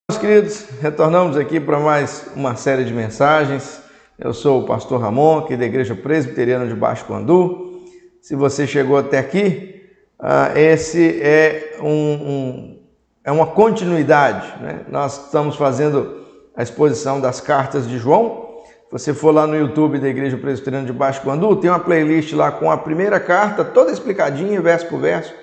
Meus queridos, retornamos aqui para mais uma série de mensagens. Eu sou o pastor Ramon, aqui da Igreja Presbiteriana de Baixo Quandu. Se você chegou até aqui, esse é uma continuidade, né? Nós estamos fazendo a exposição das cartas de João. Se você for lá no YouTube da Igreja Presbiteriana de Baixo Quandu, tem uma playlist lá com a primeira carta, toda explicadinha, verso por verso,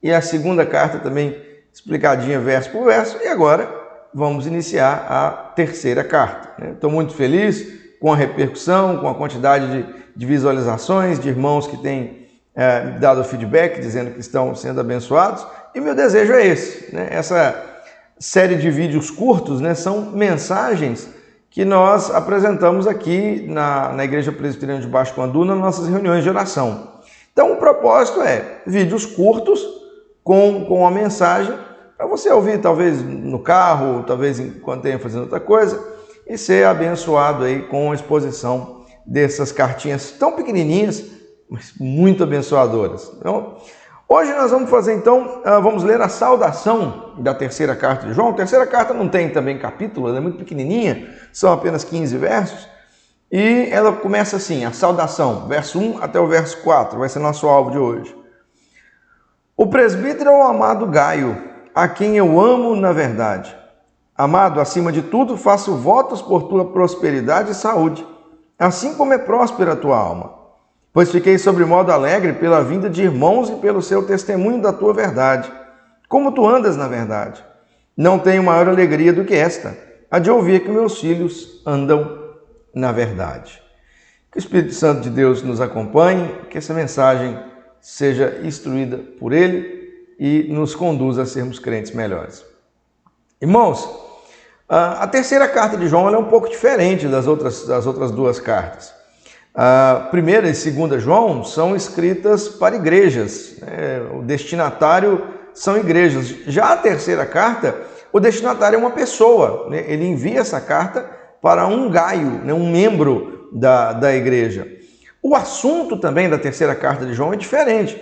e a segunda carta também explicadinha, verso por verso, e agora vamos iniciar a terceira carta. Estou muito feliz com a repercussão, com a quantidade de visualizações, de irmãos que têm me dado feedback, dizendo que estão sendo abençoados, e meu desejo é esse. Essa série de vídeos curtos, são mensagens que nós apresentamos aqui na Igreja Presbiteriana de Baixo Quandu, nas nossas reuniões de oração. Então o propósito é vídeos curtos com a mensagem, para você ouvir talvez no carro, talvez enquanto esteja fazendo outra coisa, e ser abençoado aí com a exposição dessas cartinhas tão pequenininhas, mas muito abençoadoras. Então, hoje nós vamos fazer então, vamos ler a saudação da terceira carta de João. A terceira carta não tem também capítulo, ela é muito pequenininha, são apenas 15 versos, e ela começa assim, a saudação, verso 1 até o verso 4, vai ser nosso alvo de hoje. O presbítero é o amado Gaio, a quem eu amo na verdade. Amado, acima de tudo, faço votos por tua prosperidade e saúde, assim como é próspera a tua alma. Pois fiquei sobremodo alegre pela vinda de irmãos e pelo seu testemunho da tua verdade. Como tu andas na verdade? Não tenho maior alegria do que esta, a de ouvir que meus filhos andam na verdade. Que o Espírito Santo de Deus nos acompanhe, que essa mensagem seja instruída por Ele e nos conduza a sermos crentes melhores. Irmãos, a terceira carta de João é um pouco diferente das outras duas cartas. A primeira e segunda João são escritas para igrejas, o destinatário são igrejas. Já a terceira carta, o destinatário é uma pessoa, ele envia essa carta para um Gaio, um membro da igreja. O assunto também da terceira carta de João é diferente,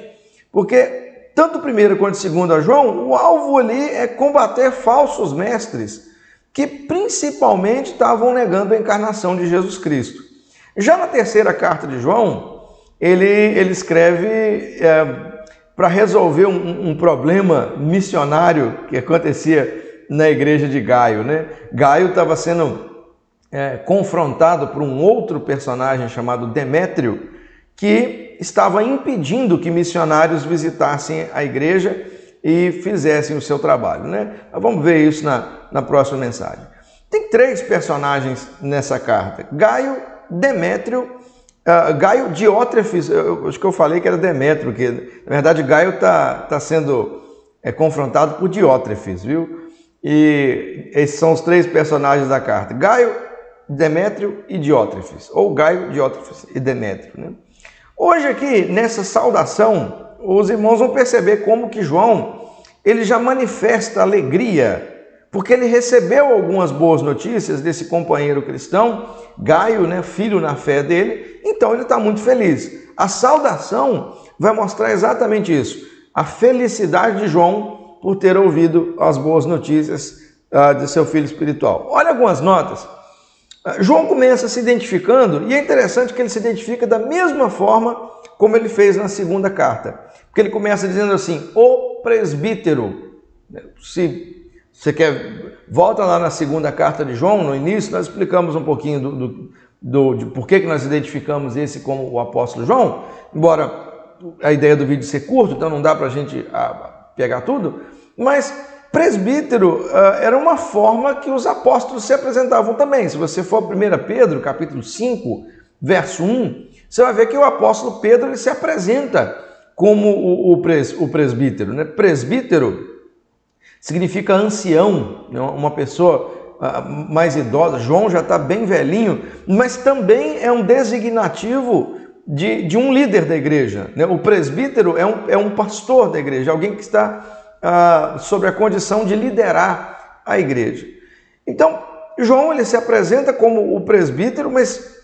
porque tanto primeira quanto segunda João, o alvo ali é combater falsos mestres que principalmente estavam negando a encarnação de Jesus Cristo. Já na terceira carta de João, ele escreve para resolver um problema missionário que acontecia na igreja de Gaio. Gaio estava sendo confrontado por um outro personagem chamado Demétrio, que estava impedindo que missionários visitassem a igreja e fizessem o seu trabalho. Vamos ver isso na próxima mensagem. Tem três personagens nessa carta: Gaio, Demétrio, Gaio, Diótrefes. Acho que eu falei que era Demétrio, que na verdade Gaio está sendo confrontado por Diótrefes, viu? E esses são os três personagens da carta: Gaio, Demétrio e Diótrefes, ou Gaio, Diótrefes e Demétrio. Hoje aqui, nessa saudação, os irmãos vão perceber como que João, ele já manifesta alegria, porque ele recebeu algumas boas notícias desse companheiro cristão, Gaio, filho na fé dele, então ele está muito feliz. A saudação vai mostrar exatamente isso, a felicidade de João por ter ouvido as boas notícias de seu filho espiritual. Olha algumas notas. João começa se identificando, e é interessante que ele se identifica da mesma forma como ele fez na segunda carta. Porque ele começa dizendo assim, o presbítero. Se você quer, volta lá na segunda carta de João, no início, nós explicamos um pouquinho de por que nós identificamos esse como o apóstolo João, embora a ideia do vídeo ser curto, então não dá para a gente pegar tudo, mas presbítero era uma forma que os apóstolos se apresentavam também. Se você for a 1 Pedro, capítulo 5, verso 1, você vai ver que o apóstolo Pedro ele se apresenta como o presbítero. Presbítero significa ancião, uma pessoa mais idosa. João já está bem velhinho, mas também é um designativo de um líder da igreja. O presbítero é um pastor da igreja, alguém que está sobre a condição de liderar a igreja. Então, João ele se apresenta como o presbítero, mas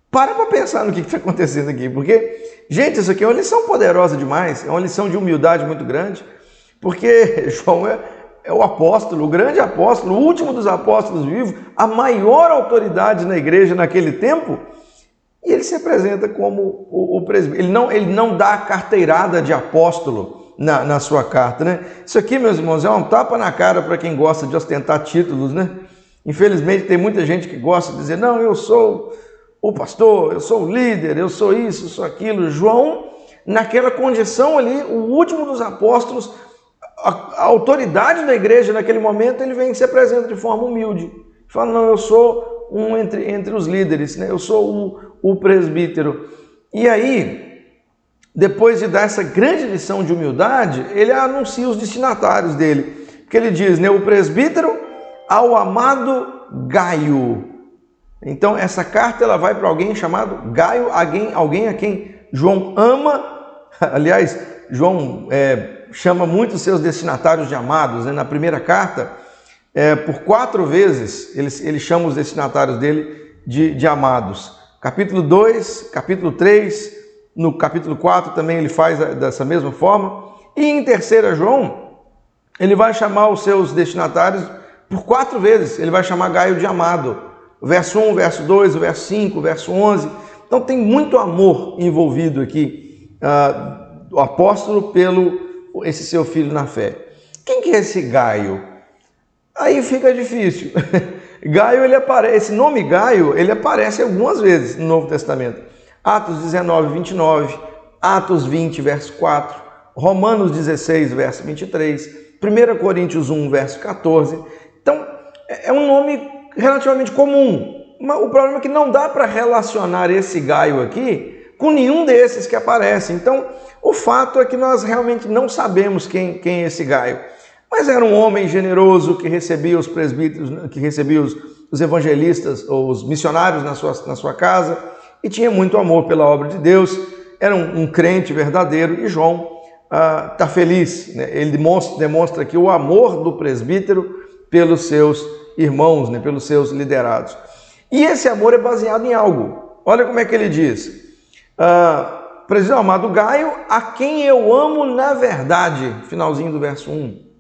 para pensar no que está acontecendo aqui, porque, gente, isso aqui é uma lição poderosa demais, é uma lição de humildade muito grande, porque João é o apóstolo, o grande apóstolo, o último dos apóstolos vivos, a maior autoridade na igreja naquele tempo, e ele se apresenta como o presbítero. Ele não dá a carteirada de apóstolo na sua carta, né? Isso aqui, meus irmãos, é um tapa na cara para quem gosta de ostentar títulos, né? Infelizmente tem muita gente que gosta de dizer, não, eu sou o pastor, eu sou o líder, eu sou isso, eu sou aquilo. João, naquela condição ali, o último dos apóstolos, a autoridade da igreja naquele momento, ele vem e se apresenta de forma humilde. Fala, não, eu sou um entre os líderes, né? Eu sou o presbítero. E aí, depois de dar essa grande lição de humildade, ele anuncia os destinatários dele. Porque ele diz, né, o presbítero ao amado Gaio. Então, essa carta ela vai para alguém chamado Gaio, alguém a quem João ama. Aliás, João chama muito os seus destinatários de amados, né? Na primeira carta, por 4 vezes, ele chama os destinatários dele de amados. Capítulo 2, capítulo 3, no capítulo 4 também ele faz dessa mesma forma. E em 3 João, ele vai chamar os seus destinatários por 4 vezes. Ele vai chamar Gaio de amado. O verso 1, o verso 2, o verso 5, o verso 11. Então tem muito amor envolvido aqui, o apóstolo pelo esse seu filho na fé. Quem que é esse Gaio? Aí fica difícil. Gaio, esse nome Gaio, ele aparece algumas vezes no Novo Testamento. Atos 19, 29, Atos 20, verso 4, Romanos 16, verso 23, 1 Coríntios 1, verso 14. Então, é um nome relativamente comum. O problema é que não dá para relacionar esse Gaio aqui com nenhum desses que aparecem. Então, o fato é que nós realmente não sabemos quem é esse Gaio. Mas era um homem generoso que recebia os presbíteros, que recebia os evangelistas ou os missionários na sua casa e tinha muito amor pela obra de Deus. Era um crente verdadeiro e João está feliz, né? Ele demonstra aqui o amor do presbítero pelos seus irmãos, né? Pelos seus liderados. E esse amor é baseado em algo. Olha como é que ele diz. Presbítero amado Gaio, a quem eu amo na verdade. Finalzinho do verso 1.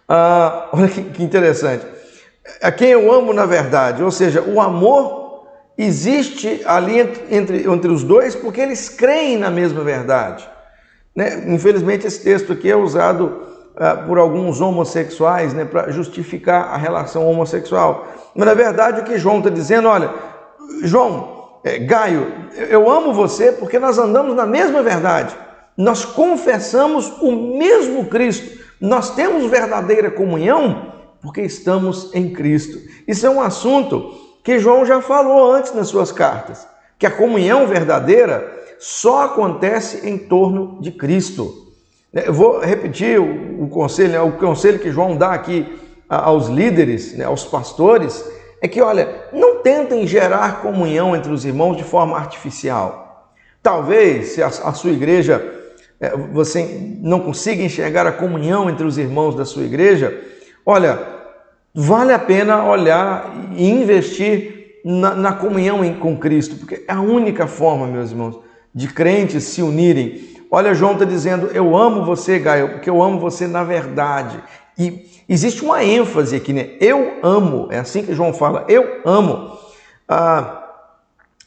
Olha que interessante. A quem eu amo na verdade. Ou seja, o amor existe ali entre os dois porque eles creem na mesma verdade. Né? Infelizmente esse texto aqui é usado por alguns homossexuais, né, para justificar a relação homossexual. Mas na verdade o que João está dizendo, olha, João, Gaio, eu amo você porque nós andamos na mesma verdade. Nós confessamos o mesmo Cristo. Nós temos verdadeira comunhão porque estamos em Cristo. Isso é um assunto que João já falou antes nas suas cartas, que a comunhão verdadeira só acontece em torno de Cristo. Eu vou repetir o conselho que João dá aqui aos líderes, né, aos pastores, é que, olha, não tentem gerar comunhão entre os irmãos de forma artificial. Talvez, se a sua igreja, você não consiga enxergar a comunhão entre os irmãos da sua igreja, olha, vale a pena olhar e investir na comunhão com Cristo, porque é a única forma, meus irmãos, de crentes se unirem. Olha, João está dizendo, eu amo você, Gaio, porque eu amo você na verdade. E existe uma ênfase aqui, né? Eu amo, é assim que João fala, eu amo.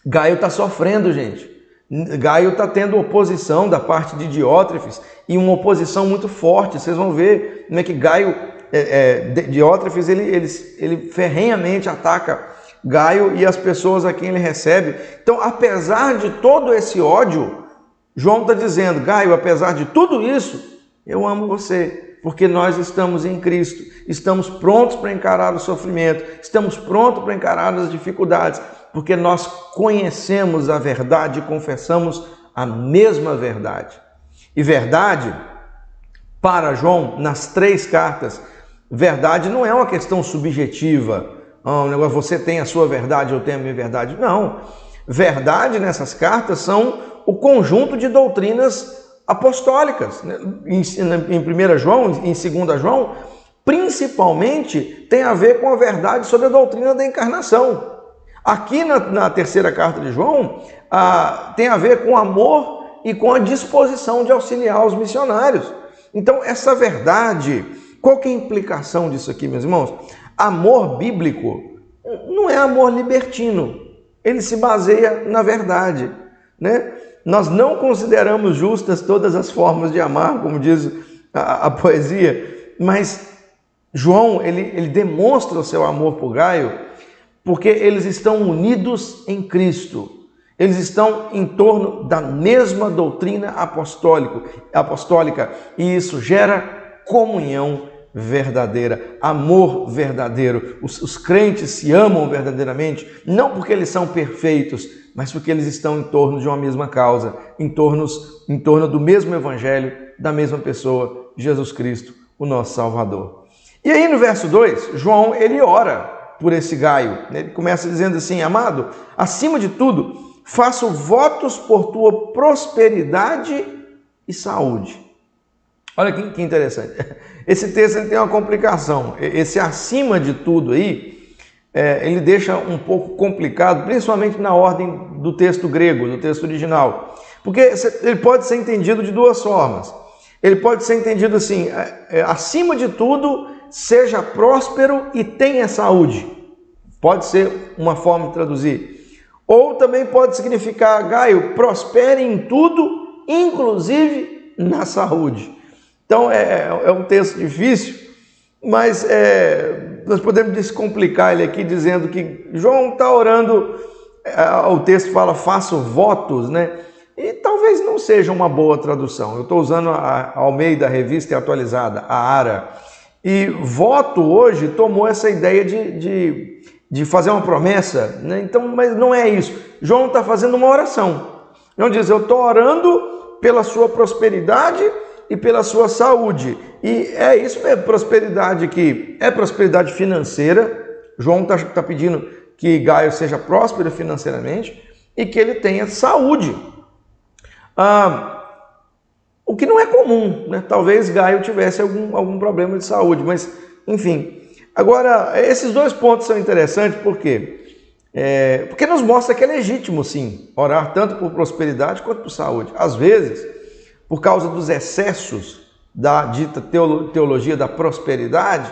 Gaio está sofrendo, gente. Gaio está tendo oposição da parte de Diótrefes e uma oposição muito forte. Vocês vão ver como é que Gaio, Diótrefes, ele ferrenhamente ataca Gaio e as pessoas a quem ele recebe. Então, apesar de todo esse ódio, João está dizendo, Gaio, apesar de tudo isso, eu amo você, porque nós estamos em Cristo, estamos prontos para encarar o sofrimento, estamos prontos para encarar as dificuldades, porque nós conhecemos a verdade e confessamos a mesma verdade. E verdade, para João, nas 3 cartas, verdade não é uma questão subjetiva. Um negócio, você tem a sua verdade, eu tenho a minha verdade. Não. Verdade nessas cartas são o conjunto de doutrinas apostólicas. Em 1 João, em 2 João, principalmente tem a ver com a verdade sobre a doutrina da encarnação. Aqui na 3ª carta de João, tem a ver com amor e com a disposição de auxiliar os missionários. Então, essa verdade, Qual que é a implicação disso aqui, meus irmãos? Amor bíblico não é amor libertino. Ele se baseia na verdade, né? Nós não consideramos justas todas as formas de amar, como diz a poesia, mas João, ele demonstra o seu amor por Gaio porque eles estão unidos em Cristo. Eles estão em torno da mesma doutrina apostólica e isso gera comunhão verdadeira, amor verdadeiro. Os crentes se amam verdadeiramente, não porque eles são perfeitos, mas porque eles estão em torno de uma mesma causa, em torno do mesmo evangelho, da mesma pessoa, Jesus Cristo, o nosso Salvador. E aí no verso 2, João, ele ora por esse Gaio. Ele começa dizendo assim: amado, acima de tudo, faço votos por tua prosperidade e saúde. Olha que interessante. Esse texto ele tem uma complicação. Esse acima de tudo aí, ele deixa um pouco complicado, principalmente na ordem do texto grego, do texto original. Porque ele pode ser entendido de duas formas. Ele pode ser entendido assim: acima de tudo, seja próspero e tenha saúde. Pode ser uma forma de traduzir. Ou também pode significar: Gaio, prospere em tudo, inclusive na saúde. Então é um texto difícil, mas nós podemos descomplicar ele aqui dizendo que João está orando, o texto fala faço votos, né? E talvez não seja uma boa tradução. Eu estou usando a Almeida, Revista e Atualizada, a ARA. E voto hoje tomou essa ideia de fazer uma promessa, né? Então, mas não é isso. João está fazendo uma oração. João diz: eu estou orando pela sua prosperidade e pela sua saúde. E é isso mesmo, prosperidade aqui. É prosperidade financeira. João está pedindo que Gaio seja próspero financeiramente e que ele tenha saúde. O que não é comum, né? Talvez Gaio tivesse algum problema de saúde, mas enfim. Agora, esses dois pontos são interessantes porque nos mostra que é legítimo, sim, orar tanto por prosperidade quanto por saúde. Às vezes, por causa dos excessos da dita teologia da prosperidade,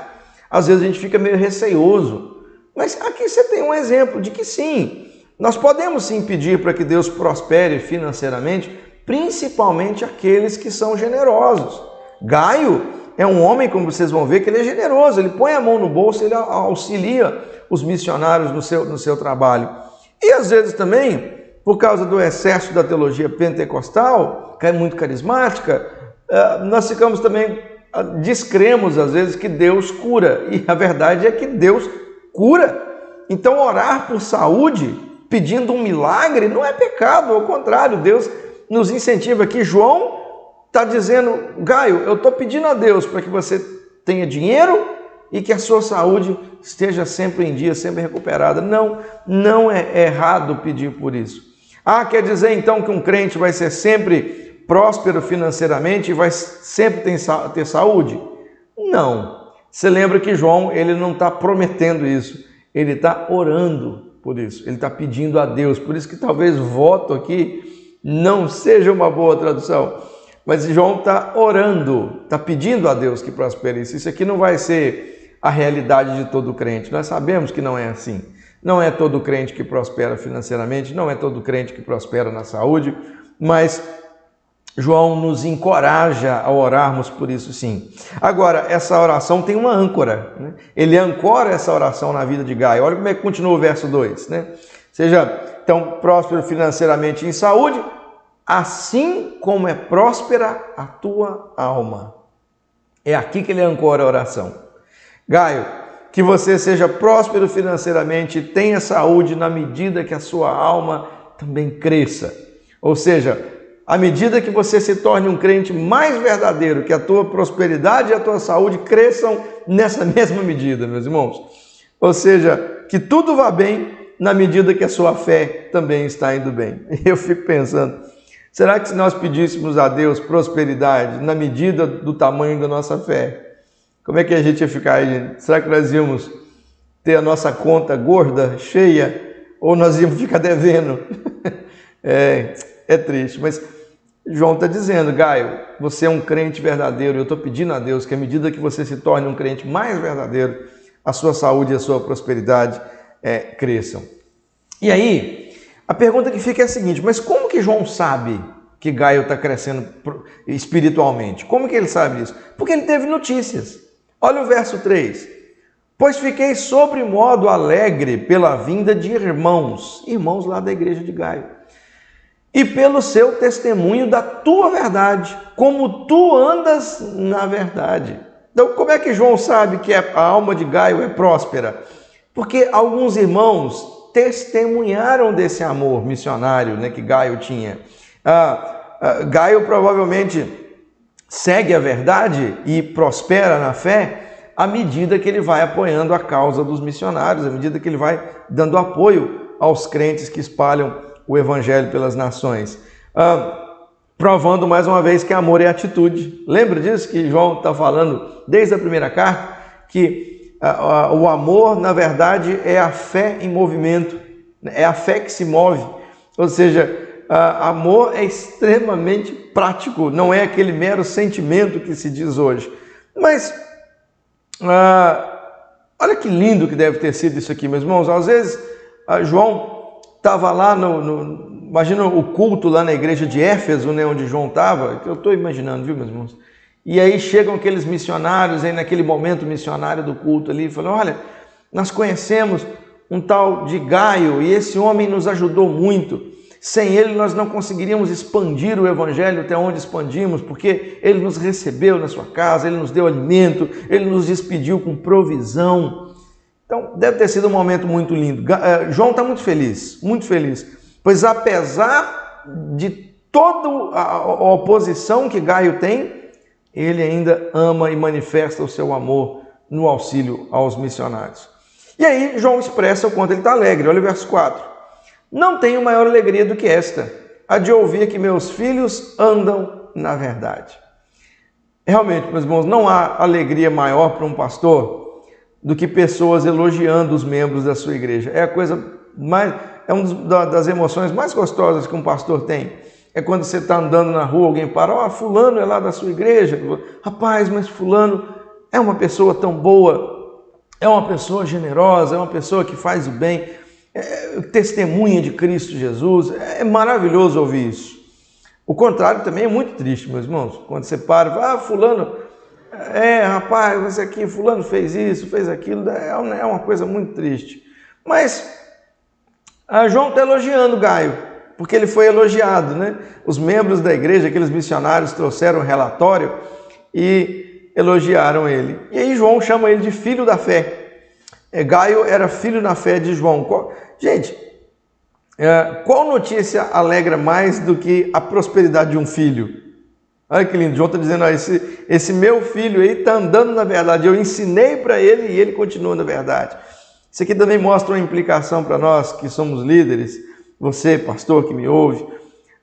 às vezes a gente fica meio receioso. Mas aqui você tem um exemplo de que sim, nós podemos sim pedir para que Deus prospere financeiramente, principalmente aqueles que são generosos. Gaio é um homem, como vocês vão ver, que ele é generoso, ele põe a mão no bolso, ele auxilia os missionários no seu trabalho. E às vezes também, por causa do excesso da teologia pentecostal, que é muito carismática, nós ficamos também, descremos às vezes que Deus cura, e a verdade é que Deus cura. Então orar por saúde, pedindo um milagre, não é pecado, ao contrário, Deus nos incentiva aqui. João está dizendo: Gaio, eu estou pedindo a Deus para que você tenha dinheiro e que a sua saúde esteja sempre em dia, sempre recuperada. Não é errado pedir por isso. Quer dizer então que um crente vai ser sempre próspero financeiramente e vai sempre ter saúde? Não. Você lembra que João, ele não está prometendo isso, ele está orando por isso, ele está pedindo a Deus. Por isso que talvez voto aqui não seja uma boa tradução. Mas João está orando, está pedindo a Deus que prospere isso. Isso aqui não vai ser a realidade de todo crente. Nós sabemos que não é assim. Não é todo crente que prospera financeiramente, não é todo crente que prospera na saúde, mas João nos encoraja a orarmos por isso sim. Agora, essa oração tem uma âncora, né? Ele ancora essa oração na vida de Gaio. Olha como é que continua o verso 2, né? Seja então próspero financeiramente e em saúde, assim como é próspera a tua alma. É aqui que ele ancora a oração. Gaio, que você seja próspero financeiramente e tenha saúde na medida que a sua alma também cresça. Ou seja, à medida que você se torne um crente mais verdadeiro, que a tua prosperidade e a tua saúde cresçam nessa mesma medida, meus irmãos. Ou seja, que tudo vá bem na medida que a sua fé também está indo bem. Eu fico pensando, será que se nós pedíssemos a Deus prosperidade na medida do tamanho da nossa fé, como é que a gente ia ficar aí, gente? Será que nós íamos ter a nossa conta gorda, cheia, ou nós íamos ficar devendo? É triste, mas João está dizendo, Gaio, você é um crente verdadeiro, eu estou pedindo a Deus que à medida que você se torne um crente mais verdadeiro, a sua saúde e a sua prosperidade cresçam. E aí, a pergunta que fica é a seguinte, mas como que João sabe que Gaio está crescendo espiritualmente? Como que ele sabe isso? Porque ele teve notícias. Olha o verso 3. Pois fiquei sobremodo alegre pela vinda de irmãos lá da igreja de Gaio, e pelo seu testemunho da tua verdade, como tu andas na verdade. Então, como é que João sabe que a alma de Gaio é próspera? Porque alguns irmãos testemunharam desse amor missionário, né, que Gaio tinha. Gaio provavelmente segue a verdade e prospera na fé à medida que ele vai apoiando a causa dos missionários, à medida que ele vai dando apoio aos crentes que espalham o evangelho pelas nações. Provando mais uma vez que amor é atitude. Lembra disso que João está falando desde a primeira carta? Que o amor, na verdade, é a fé em movimento, é a fé que se move. Ou seja, amor é extremamente prático, não é aquele mero sentimento que se diz hoje. Mas, olha que lindo que deve ter sido isso aqui, meus irmãos. Às vezes, João estava lá imagina o culto lá na igreja de Éfeso, né, onde João estava, que eu estou imaginando, viu, meus irmãos? E aí chegam aqueles missionários, aí naquele momento missionário do culto ali, e falam, olha, nós conhecemos um tal de Gaio, e esse homem nos ajudou muito. Sem ele nós não conseguiríamos expandir o evangelho até onde expandimos, porque ele nos recebeu na sua casa, ele nos deu alimento, ele nos despediu com provisão. Então, deve ter sido um momento muito lindo. João está muito feliz, pois apesar de toda a oposição que Gaio tem, ele ainda ama e manifesta o seu amor no auxílio aos missionários. E aí, João expressa o quanto ele está alegre. Olha o verso 4. Não tenho maior alegria do que esta, a de ouvir que meus filhos andam na verdade. Realmente, meus irmãos, não há alegria maior para um pastor do que pessoas elogiando os membros da sua igreja. É a coisa mais, uma das emoções mais gostosas que um pastor tem. É quando você está andando na rua, alguém para, fulano é lá da sua igreja. Rapaz, mas fulano é uma pessoa tão boa, é uma pessoa generosa, é uma pessoa que faz o bem, testemunha de Cristo Jesus. É maravilhoso ouvir isso. O contrário também é muito triste, meus irmãos. Quando você para e fala, fulano... rapaz, mas aqui fulano fez isso, fez aquilo, é uma coisa muito triste. Mas João está elogiando Gaio, porque ele foi elogiado, né? Os membros da igreja, aqueles missionários, trouxeram um relatório e elogiaram ele. E aí João chama ele de filho da fé. Gaio era filho na fé de João. Gente, qual notícia alegra mais do que a prosperidade de um filho? Olha que lindo, João está dizendo, esse meu filho aí está andando na verdade, eu ensinei para ele e ele continua na verdade. Isso aqui também mostra uma implicação para nós que somos líderes, você, pastor que me ouve,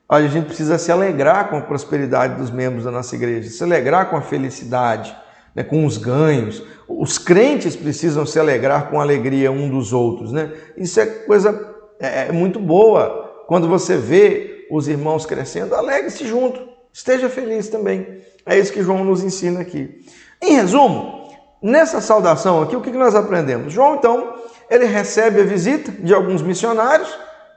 a gente precisa se alegrar com a prosperidade dos membros da nossa igreja, se alegrar com a felicidade, né, com os ganhos. Os crentes precisam se alegrar com a alegria um dos outros, né? Isso é coisa muito boa. Quando você vê os irmãos crescendo, alegre-se junto. Esteja feliz também. É isso que João nos ensina aqui. Em resumo, nessa saudação aqui, o que nós aprendemos? João, então, ele recebe a visita de alguns missionários,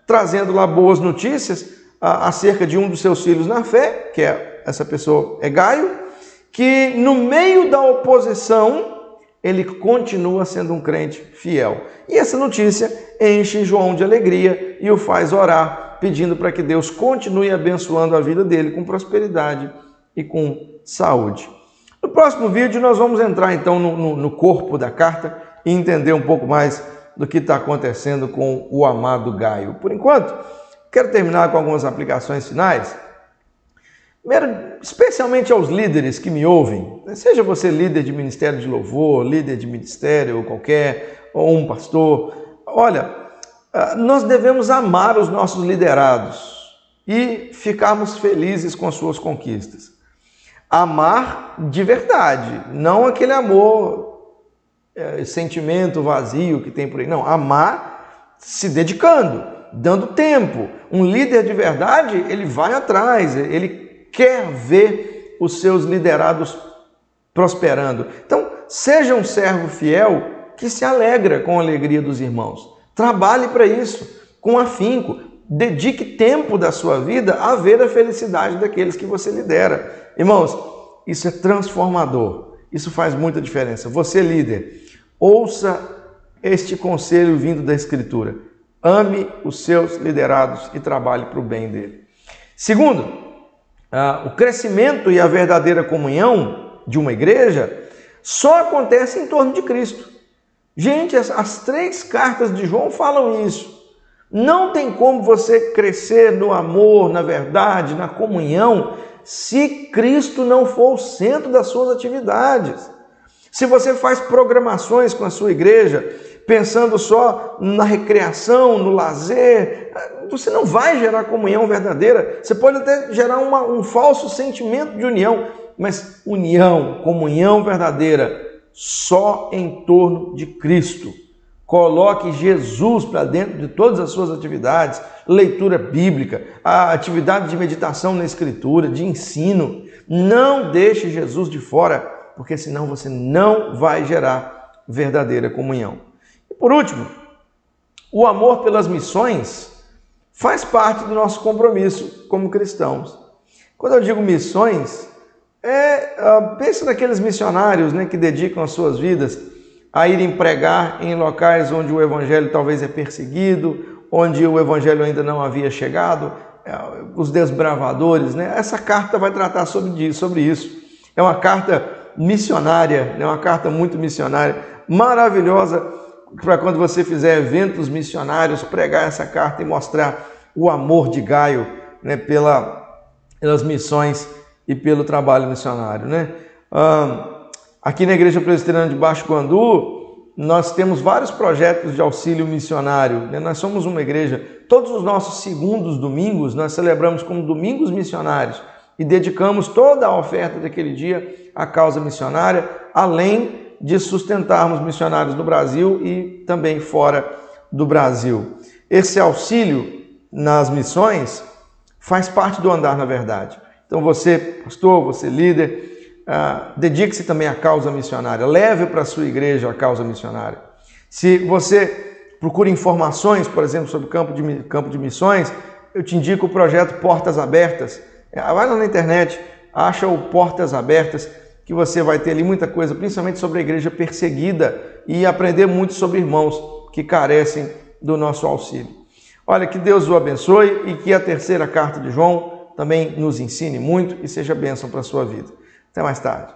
trazendo lá boas notícias acerca de um dos seus filhos na fé, que essa pessoa é Gaio, que no meio da oposição, ele continua sendo um crente fiel. E essa notícia enche João de alegria e o faz orar, pedindo para que Deus continue abençoando a vida dele com prosperidade e com saúde. No próximo vídeo nós vamos entrar então no corpo da carta e entender um pouco mais do que está acontecendo com o amado Gaio. Por enquanto, quero terminar com algumas aplicações finais. Primeiro, especialmente aos líderes que me ouvem, seja você líder de ministério de louvor, líder de ministério ou um pastor, olha, nós devemos amar os nossos liderados e ficarmos felizes com as suas conquistas. Amar de verdade, não aquele amor, sentimento vazio que tem por aí. Não, amar se dedicando, dando tempo. Um líder de verdade, ele vai atrás, ele quer ver os seus liderados prosperando. Então, seja um servo fiel que se alegra com a alegria dos irmãos. Trabalhe para isso, com afinco. Dedique tempo da sua vida a ver a felicidade daqueles que você lidera. Irmãos, isso é transformador. Isso faz muita diferença. Você, líder, ouça este conselho vindo da Escritura. Ame os seus liderados e trabalhe para o bem dele. Segundo, o crescimento e a verdadeira comunhão de uma igreja só acontece em torno de Cristo. Gente, as 3 cartas de João falam isso. Não tem como você crescer no amor, na verdade, na comunhão, se Cristo não for o centro das suas atividades. Se você faz programações com a sua igreja, pensando só na recreação, no lazer, você não vai gerar comunhão verdadeira. Você pode até gerar um falso sentimento de união, mas união, comunhão verdadeira, só em torno de Cristo. Coloque Jesus para dentro de todas as suas atividades, leitura bíblica, a atividade de meditação na Escritura, de ensino. Não deixe Jesus de fora, porque senão você não vai gerar verdadeira comunhão. E por último, o amor pelas missões faz parte do nosso compromisso como cristãos. Quando eu digo missões, pense naqueles missionários, né, que dedicam as suas vidas a irem pregar em locais onde o evangelho talvez é perseguido, onde o evangelho ainda não havia chegado, os desbravadores, né? Essa carta vai tratar sobre isso. É uma carta missionária, é uma carta muito missionária, maravilhosa, para quando você fizer eventos missionários, pregar essa carta e mostrar o amor de Gaio, né, pelas missões e pelo trabalho missionário, né? Aqui na Igreja Presbiteriana de Baixo Guandu, nós temos vários projetos de auxílio missionário, né? Nós somos uma igreja, todos os nossos segundos domingos nós celebramos como domingos missionários e dedicamos toda a oferta daquele dia à causa missionária, além de sustentarmos missionários no Brasil e também fora do Brasil. Esse auxílio nas missões faz parte do andar na verdade. Então você, pastor, você líder, dedique-se também à causa missionária, leve para a sua igreja a causa missionária. Se você procura informações, por exemplo, sobre campo de missões, eu te indico o projeto Portas Abertas. Vai lá na internet, acha o Portas Abertas, que você vai ter ali muita coisa, principalmente sobre a igreja perseguida e aprender muito sobre irmãos que carecem do nosso auxílio. Olha, que Deus o abençoe e que a 3ª carta de João também nos ensine muito e seja bênção para a sua vida. Até mais tarde.